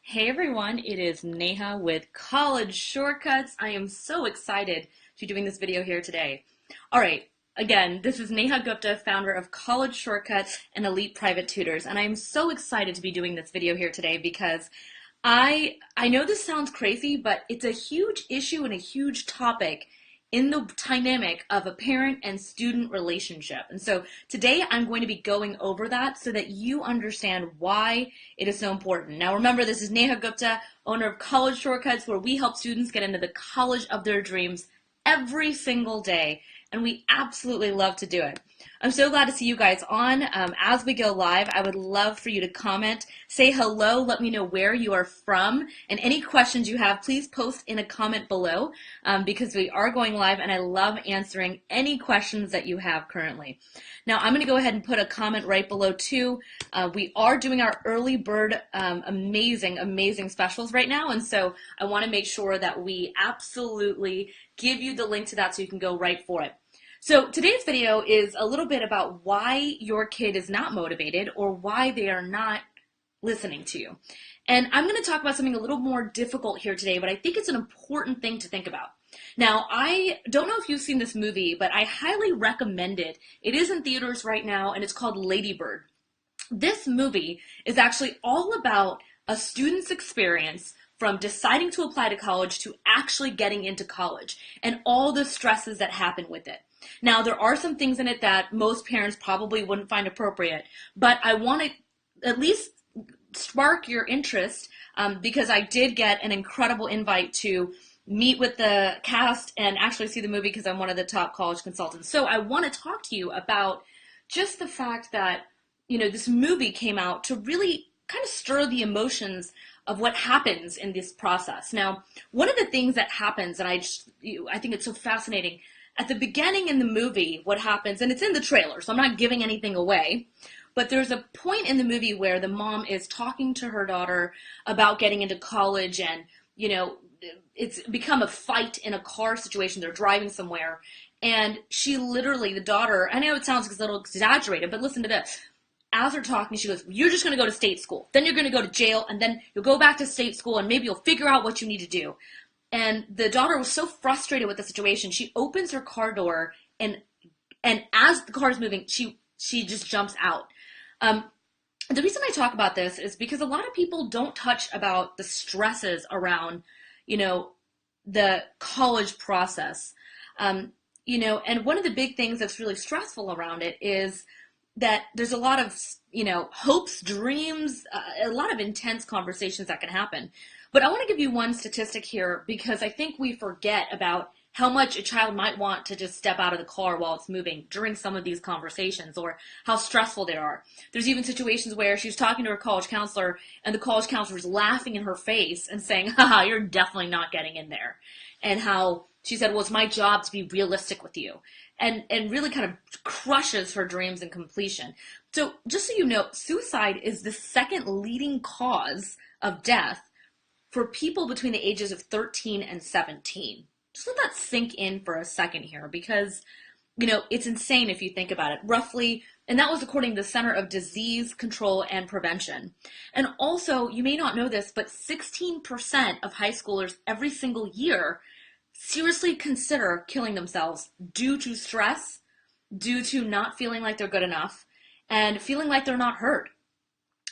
Hey everyone, it is Neha with College Shortcuts. I am so excited to be doing this video here today. All right, again, this is Neha Gupta, founder of College Shortcuts and Elite Private Tutors, and I am so excited to be doing this video here today because I know this sounds crazy, but it's a huge issue and a huge topic in the dynamic of a parent and student relationship. And so today I'm going to be going over that so that you understand why it is so important. Now remember, this is Neha Gupta, owner of College Shortcuts, where we help students get into the college of their dreams every single day, and we absolutely love to do it. I'm so glad to see you guys on. As we go live, I would love for you to comment, say hello, let me know where you are from, and any questions you have, please post in a comment below because we are going live and I love answering any questions that you have currently. Now, I'm going to go ahead and put a comment right below too. We are doing our early bird amazing specials right now, and so I want to make sure that we absolutely give you the link to that so you can go right for it. So today's video is a little bit about why your kid is not motivated or why they are not listening to you. And I'm going to talk about something a little more difficult here today, but I think it's an important thing to think about. Now, I don't know if you've seen this movie, but I highly recommend it. It is in theaters right now, and it's called Lady Bird. This movie is actually all about a student's experience from deciding to apply to college to actually getting into college and all the stresses that happen with it. Now, there are some things in it that most parents probably wouldn't find appropriate, but I want to at least spark your interest because I did get an incredible invite to meet with the cast and actually see the movie because I'm one of the top college consultants. So I want to talk to you about just the fact that, you know, this movie came out to really kind of stir the emotions of what happens in this process. Now, one of the things that happens, and I think it's so fascinating, at the beginning in the movie, what happens, and it's in the trailer, so I'm not giving anything away, but there's a point in the movie where the mom is talking to her daughter about getting into college, and, you know, it's become a fight in a car situation. They're driving somewhere, and she literally, the daughter, I know it sounds a little exaggerated, but listen to this. As they're talking, she goes, you're just going to go to state school, then you're going to go to jail, and then you'll go back to state school, and maybe you'll figure out what you need to do. And the daughter was so frustrated with the situation, she opens her car door, and as the car is moving, she just jumps out. The reason I talk about this is because a lot of people don't touch about the stresses around, you know, the college process. You know, and one of the big things that's really stressful around it is that there's a lot of, you know, hopes, dreams, a lot of intense conversations that can happen. But I want to give you one statistic here because I think we forget about how much a child might want to just step out of the car while it's moving during some of these conversations, or how stressful they are. There's even situations where she's talking to her college counselor and the college counselor is laughing in her face and saying, haha, you're definitely not getting in there. And how she said, well, it's my job to be realistic with you. And really kind of crushes her dreams and completion. So just so you know, suicide is the second leading cause of death for people between the ages of 13 and 17. Just let that sink in for a second here because, you know, it's insane if you think about it. Roughly, and that was according to the Center of Disease Control and Prevention. And also, you may not know this, but 16% of high schoolers every single year seriously consider killing themselves due to stress, due to not feeling like they're good enough, and feeling like they're not heard.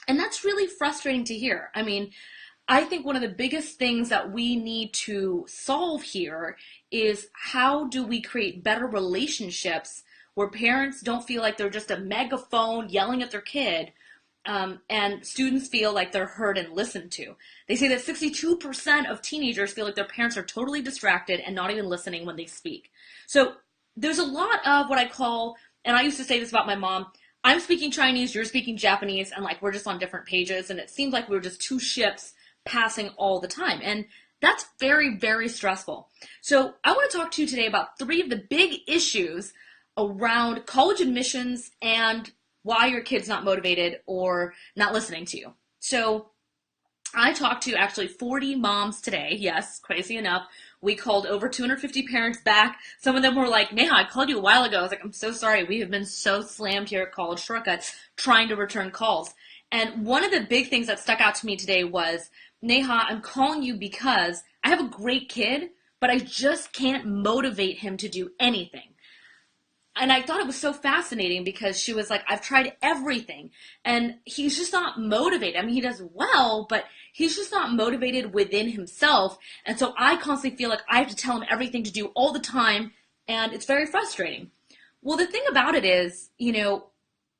And that's really frustrating to hear. I mean, I think one of the biggest things that we need to solve here is how do we create better relationships where parents don't feel like they're just a megaphone yelling at their kid, and students feel like they're heard and listened to. They say that 62% of teenagers feel like their parents are totally distracted and not even listening when they speak. So there's a lot of what I call, and I used to say this about my mom, I'm speaking Chinese, you're speaking Japanese, and like we're just on different pages, and it seems like we're just two ships passing all the time. And that's very, very stressful. So I want to talk to you today about three of the big issues around college admissions and why your kid's not motivated or not listening to you. So I talked to actually 40 moms today. Yes, crazy enough. We called over 250 parents back. Some of them were like, Neha, I called you a while ago. I was like, I'm so sorry. We have been so slammed here at College Shortcuts trying to return calls. And one of the big things that stuck out to me today was Neha, I'm calling you because I have a great kid, but I just can't motivate him to do anything. And I thought it was so fascinating because she was like, I've tried everything and he's just not motivated. I mean, he does well, but he's just not motivated within himself. And so I constantly feel like I have to tell him everything to do all the time. And it's very frustrating. Well, the thing about it is,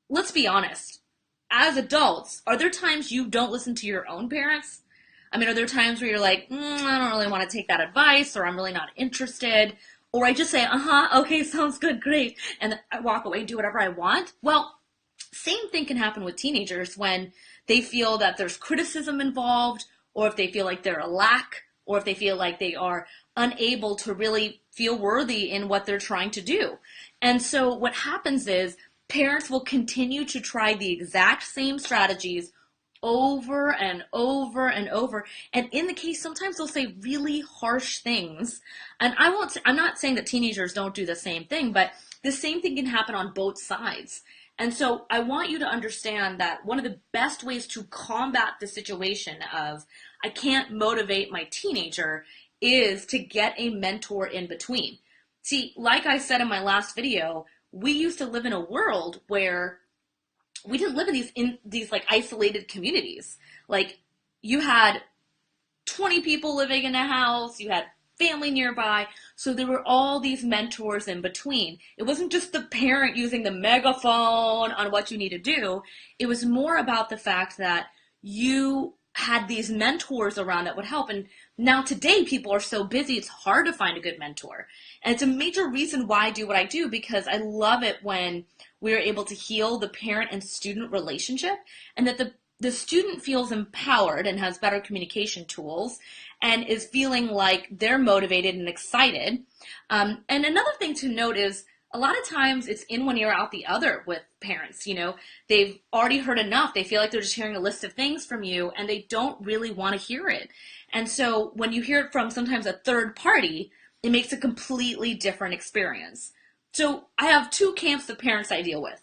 let's be honest. As adults, are there times you don't listen to your own parents? I mean, are there times where you're like, I don't really want to take that advice, or I'm really not interested, or I just say, okay, sounds good, great, and I walk away and do whatever I want? Well, same thing can happen with teenagers when they feel that there's criticism involved, or if they feel like they're a lack, or if they feel like they are unable to really feel worthy in what they're trying to do. And so what happens is parents will continue to try the exact same strategies over and over and over. And in the case, sometimes they'll say really harsh things. And I'm not saying that teenagers don't do the same thing, but the same thing can happen on both sides. And so I want you to understand that one of the best ways to combat the situation of I can't motivate my teenager is to get a mentor in between. See, like I said in my last video, we used to live in a world where we didn't live in these like isolated communities. Like you had 20 people living in a house, you had family nearby, so there were all these mentors in between. It wasn't just the parent using the megaphone on what you need to do. It was more about the fact that you had these mentors around that would help. And now today people are so busy, it's hard to find a good mentor. And it's a major reason why I do what I do, because I love it when we are able to heal the parent and student relationship, and that the student feels empowered and has better communication tools and is feeling like they're motivated and excited. And another thing to note is a lot of times it's in one ear out the other with parents. They've already heard enough. They feel like they're just hearing a list of things from you and they don't really want to hear it. And so when you hear it from sometimes a third party, it makes a completely different experience. So I have two camps of parents I deal with.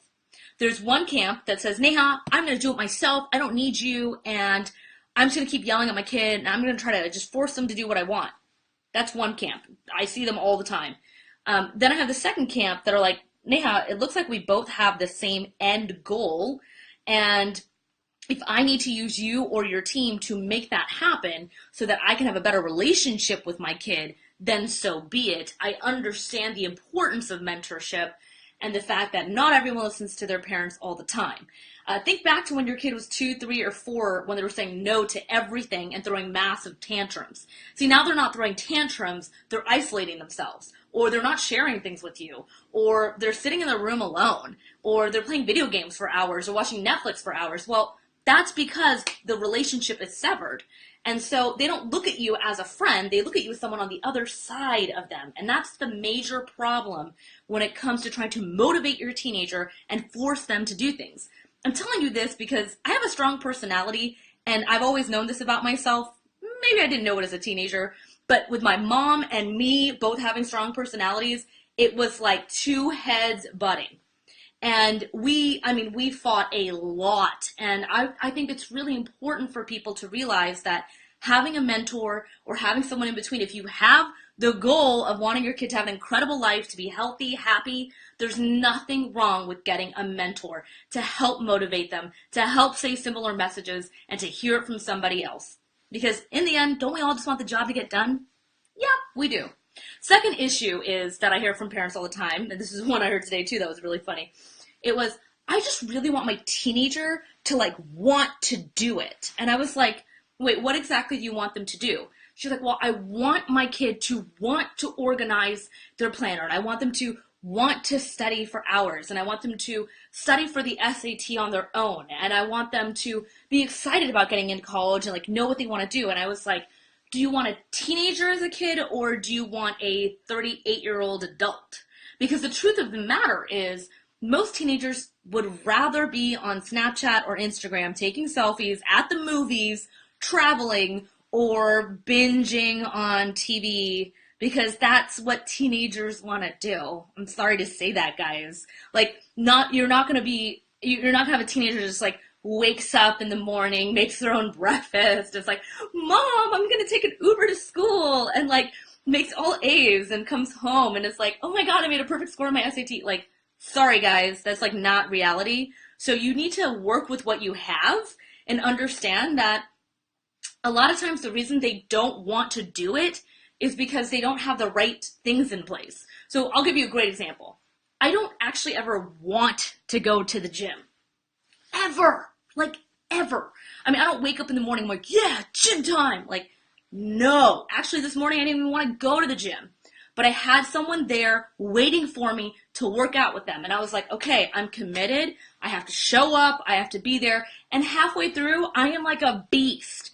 There's one camp that says, Neha, I'm going to do it myself. I don't need you. And I'm just going to keep yelling at my kid. And I'm going to try to just force them to do what I want. That's one camp. I see them all the time. Then I have the second camp that are like, Neha, it looks like we both have the same end goal. And if I need to use you or your team to make that happen so that I can have a better relationship with my kid, then so be it. I understand the importance of mentorship and the fact that not everyone listens to their parents all the time. Think back to when your kid was 2, 3, or 4, when they were saying no to everything and throwing massive tantrums. See, now they're not throwing tantrums, they're isolating themselves, or they're not sharing things with you, or they're sitting in their room alone, or they're playing video games for hours, or watching Netflix for hours. Well, that's because the relationship is severed. And so they don't look at you as a friend, they look at you as someone on the other side of them. And that's the major problem when it comes to trying to motivate your teenager and force them to do things. I'm telling you this because I have a strong personality and I've always known this about myself. Maybe I didn't know it as a teenager, but with my mom and me both having strong personalities, it was like two heads butting. And we fought a lot. And I think it's really important for people to realize that having a mentor or having someone in between, if you have the goal of wanting your kid to have an incredible life, to be healthy, happy, there's nothing wrong with getting a mentor to help motivate them, to help say similar messages, and to hear it from somebody else. Because in the end, don't we all just want the job to get done? Yeah, we do. Second issue is that I hear from parents all the time, and this is one I heard today too that was really funny. It was, I just really want my teenager to want to do it. And I was like, wait, what exactly do you want them to do? She's like, well, I want my kid to want to organize their planner, and I want them to want to study for hours, and I want them to study for the SAT on their own, and I want them to be excited about getting into college and know what they want to do. And I was like, do you want a teenager as a kid, or do you want a 38-year-old adult? Because the truth of the matter is, most teenagers would rather be on Snapchat or Instagram taking selfies at the movies, traveling, or binging on TV, because that's what teenagers want to do. I'm sorry to say that, guys. You're not gonna have a teenager just wakes up in the morning, makes their own breakfast. It's like, Mom, I'm gonna take an Uber to school, and like makes all A's and comes home and it's like, oh my God, I made a perfect score on my SAT. Like, sorry guys, that's like not reality. So you need to work with what you have and understand that a lot of times the reason they don't want to do it is because they don't have the right things in place. So I'll give you a great example. I don't actually ever want to go to the gym. Ever. Like, ever. I mean, I don't wake up in the morning like, yeah, gym time. Like, no. Actually, this morning I didn't even want to go to the gym. But I had someone there waiting for me to work out with them. And I was like, okay, I'm committed. I have to show up. I have to be there. And halfway through, I am like a beast.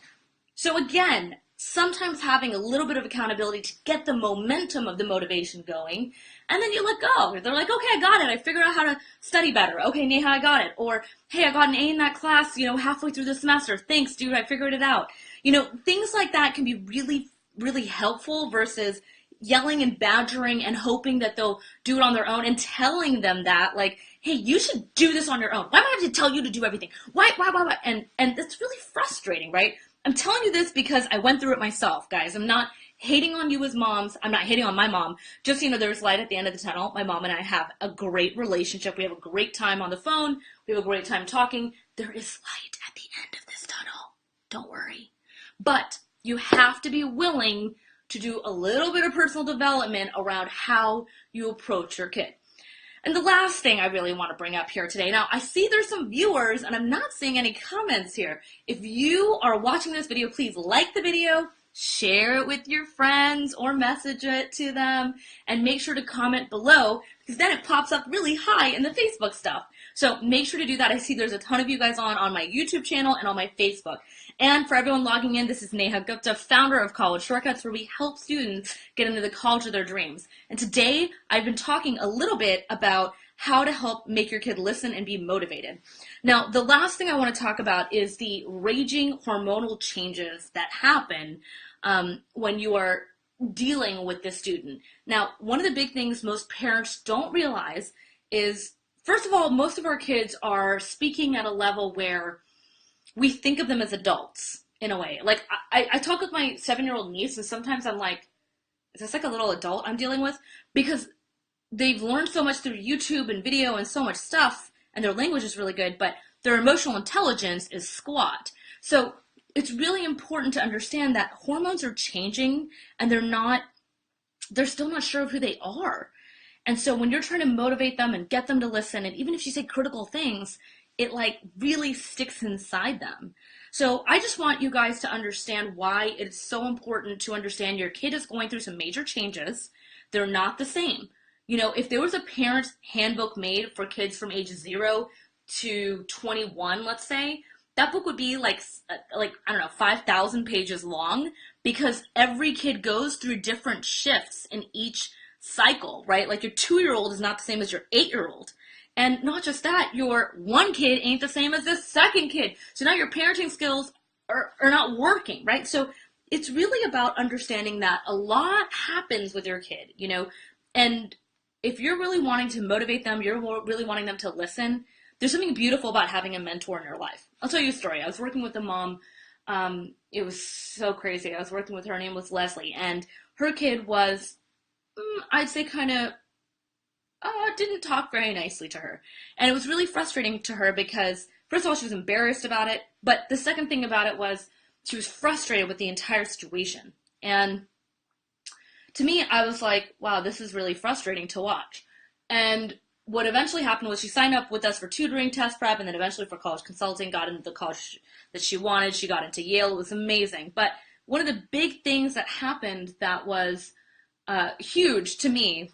So again, sometimes having a little bit of accountability to get the momentum of the motivation going, and then you let go. They're like, okay, I got it. I figured out how to study better. Okay, Neha, I got it. Or, hey, I got an A in that class, halfway through the semester. Thanks, dude, I figured it out. Things like that can be really, really helpful versus yelling and badgering and hoping that they'll do it on their own and telling them that, like, hey, you should do this on your own. Why do I have to tell you to do everything? Why? And that's really frustrating, right? I'm telling you this because I went through it myself, guys. I'm not hating on you as moms. I'm not hating on my mom. Just, there's light at the end of the tunnel. My mom and I have a great relationship. We have a great time on the phone. We have a great time talking. There is light at the end of this tunnel. Don't worry. But you have to be willing to do a little bit of personal development around how you approach your kid. And the last thing I really want to bring up here today, now I see there's some viewers and I'm not seeing any comments here. If you are watching this video, please like the video, share it with your friends or message it to them, and make sure to comment below because then it pops up really high in the Facebook stuff. So make sure to do that. I see there's a ton of you guys on my YouTube channel and on my Facebook. And for everyone logging in, this is Neha Gupta, founder of College Shortcuts, where we help students get into the college of their dreams. And today, I've been talking a little bit about how to help make your kid listen and be motivated. Now, the last thing I want to talk about is the raging hormonal changes that happen when you are dealing with this student. Now, one of the big things most parents don't realize is, first of all, most of our kids are speaking at a level where we think of them as adults in a way. Like I talk with my 7-year-old niece and sometimes I'm like, is this like a little adult I'm dealing with? Because they've learned so much through YouTube and video and so much stuff and their language is really good, but their emotional intelligence is squat. So it's really important to understand that hormones are changing and they're still not sure of who they are. And so when you're trying to motivate them and get them to listen, and even if you say critical things, it like really sticks inside them. So I just want you guys to understand why it's so important to understand your kid is going through some major changes. They're not the same. If there was a parent's handbook made for kids from age 0 to 21, let's say, that book would be like I don't know, 5,000 pages long because every kid goes through different shifts in each cycle, right? Like your 2-year-old is not the same as your 8-year-old. And not just that, your one kid ain't the same as the second kid. So now your parenting skills are not working, right? So it's really about understanding that a lot happens with your kid, and if you're really wanting to motivate them, you're really wanting them to listen, there's something beautiful about having a mentor in your life. I'll tell you a story. I was working with a mom. It was so crazy. I was working with her name was Leslie, and her kid was, I'd say kind of, didn't talk very nicely to her. And it was really frustrating to her because, first of all, she was embarrassed about it. But the second thing about it was she was frustrated with the entire situation. And to me, I was like, wow, this is really frustrating to watch. And what eventually happened was she signed up with us for tutoring, test prep, and then eventually for college consulting, got into the college that she wanted. She got into Yale. It was amazing. But one of the big things that happened that was huge to me,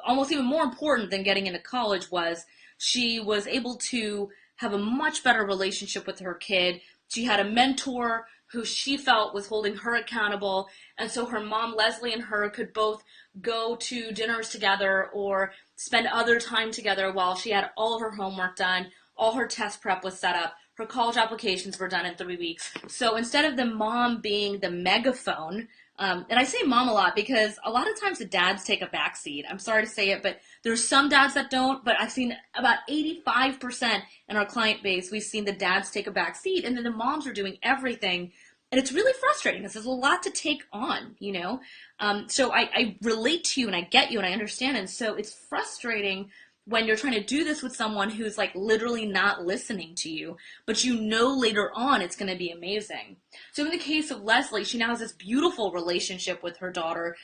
almost even more important than getting into college, was she was able to have a much better relationship with her kid. She had a mentor who she felt was holding her accountable, and so her mom, Leslie, and her could both go to dinners together or spend other time together while she had all of her homework done, all her test prep was set up, her college applications were done in 3 weeks. So instead of the mom being the megaphone And I say mom a lot because a lot of times the dads take a back seat. I'm sorry to say it, but there's some dads that don't, but I've seen about 85% in our client base, we've seen the dads take a back seat and then the moms are doing everything. And it's really frustrating because there's a lot to take on, you know? So I relate to you and I get you and I understand. And so it's frustrating when you're trying to do this with someone who's like literally not listening to you, but you know later on it's going to be amazing. So in the case of Leslie, she now has this beautiful relationship with her daughter.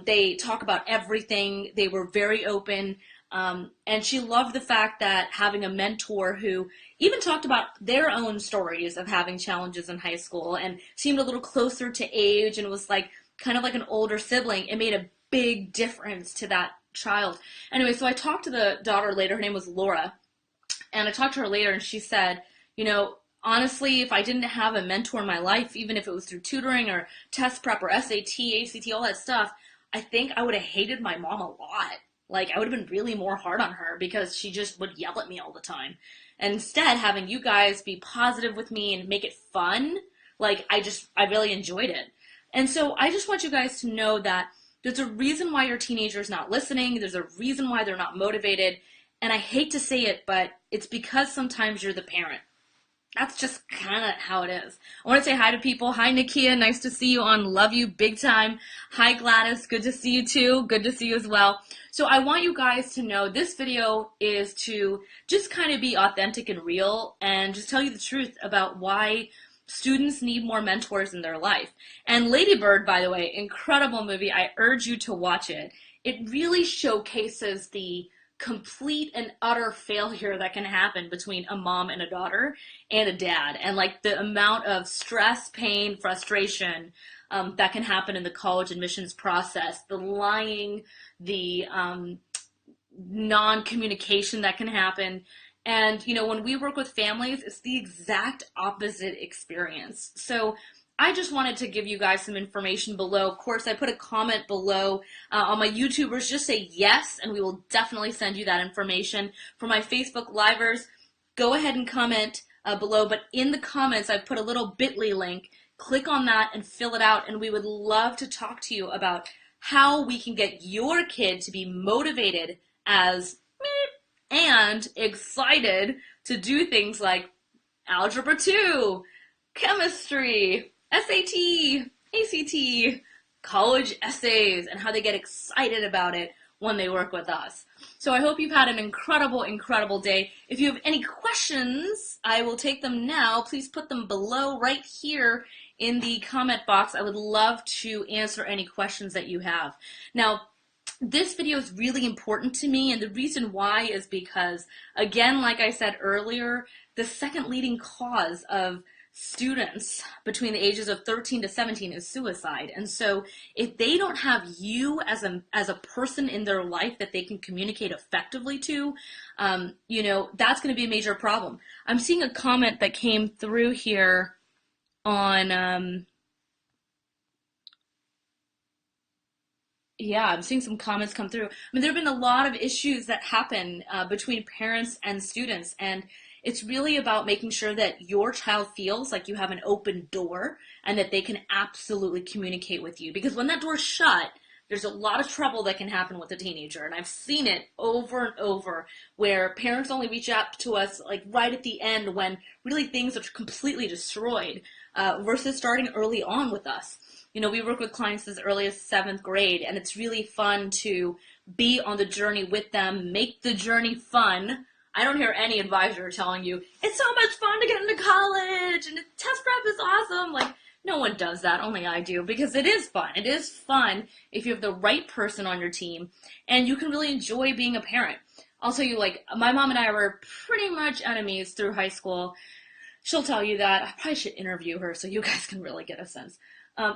They talk about everything. They were very open. And she loved the fact that having a mentor who even talked about their own stories of having challenges in high school and seemed a little closer to age and was like kind of like an older sibling, it made a big difference to that child. Anyway, so I talked to the daughter later. Her name was Laura. And I talked to her later and she said, you know, honestly, if I didn't have a mentor in my life, even if it was through tutoring or test prep or SAT, ACT, all that stuff, I think I would have hated my mom a lot. Like, I would have been really more hard on her because she just would yell at me all the time. And instead, having you guys be positive with me and make it fun, like, I really enjoyed it. And so I just want you guys to know that there's a reason why your teenager's not listening. There's a reason why they're not motivated. And I hate to say it, but it's because sometimes you're the parent. That's just kind of how it is. I want to say hi to people. Hi, Nakia. Nice to see you on Love You Big Time. Hi, Gladys. Good to see you too. Good to see you as well. So I want you guys to know this video is to just kind of be authentic and real and just tell you the truth about why students need more mentors in their life. And Lady Bird, by the way, incredible movie. I urge you to watch it. It really showcases the complete and utter failure that can happen between a mom and a daughter and a dad, and like the amount of stress, pain, frustration that can happen in the college admissions process, the lying, the non-communication that can happen. And you know, when we work with families, it's the exact opposite experience. So I just wanted to give you guys some information below. Of course, I put a comment below on my YouTubers. Just say yes, and we will definitely send you that information. For my Facebook Livers, go ahead and comment below. But in the comments, I've put a little bit.ly link. Click on that and fill it out, and we would love to talk to you about how we can get your kid to be motivated as and excited to do things like Algebra 2, chemistry, SAT, ACT, college essays, and how they get excited about it when they work with us. So I hope you've had an incredible, incredible day. If you have any questions, I will take them now. Please put them below right here in the comment box. I would love to answer any questions that you have. Now, this video is really important to me, and the reason why is because, again, like I said earlier, the second leading cause of students between the ages of 13 to 17 is suicide. And so if they don't have you as a person in their life that they can communicate effectively to, you know, that's going to be a major problem. I'm seeing a comment that came through here on yeah, I'm seeing some comments come through. I mean, there have been a lot of issues that happen between parents and students, and it's really about making sure that your child feels like you have an open door and that they can absolutely communicate with you. Because when that door's shut, there's a lot of trouble that can happen with a teenager. And I've seen it over and over where parents only reach out to us like right at the end when really things are completely destroyed versus starting early on with us. You know, we work with clients as early as 7th grade, and it's really fun to be on the journey with them, make the journey fun. I don't hear any advisor telling you, it's so much fun to get into college, and test prep is awesome. Like, no one does that, only I do, because it is fun. It is fun if you have the right person on your team, and you can really enjoy being a parent. I'll tell you, like, my mom and I were pretty much enemies through high school. She'll tell you that. I probably should interview her so you guys can really get a sense.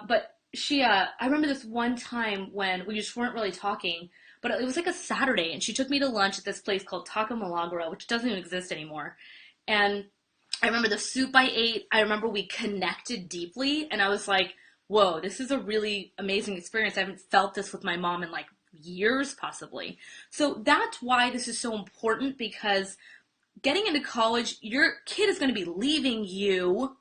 But she, I remember this one time when we just weren't really talking, but it was like a Saturday, and she took me to lunch at this place called Taco Milagro, which doesn't even exist anymore. And I remember the soup I ate. I remember we connected deeply, and I was like, whoa, this is a really amazing experience. I haven't felt this with my mom in like years, possibly. So that's why this is so important, because getting into college, your kid is going to be leaving you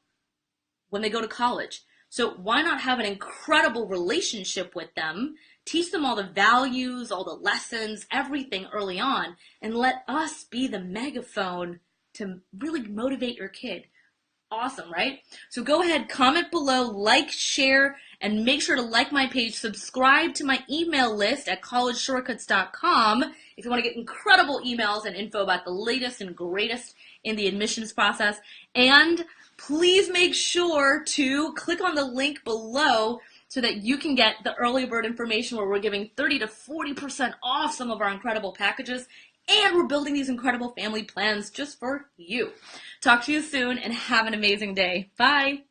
when they go to college. So why not have an incredible relationship with them, teach them all the values, all the lessons, everything early on, and let us be the megaphone to really motivate your kid. Awesome, right? So go ahead, comment below, like, share, and make sure to like my page. Subscribe to my email list at collegeshortcuts.com if you want to get incredible emails and info about the latest and greatest in the admissions process. And please make sure to click on the link below so that you can get the early bird information where we're giving 30 to 40% off some of our incredible packages. And we're building these incredible family plans just for you. Talk to you soon and have an amazing day. Bye.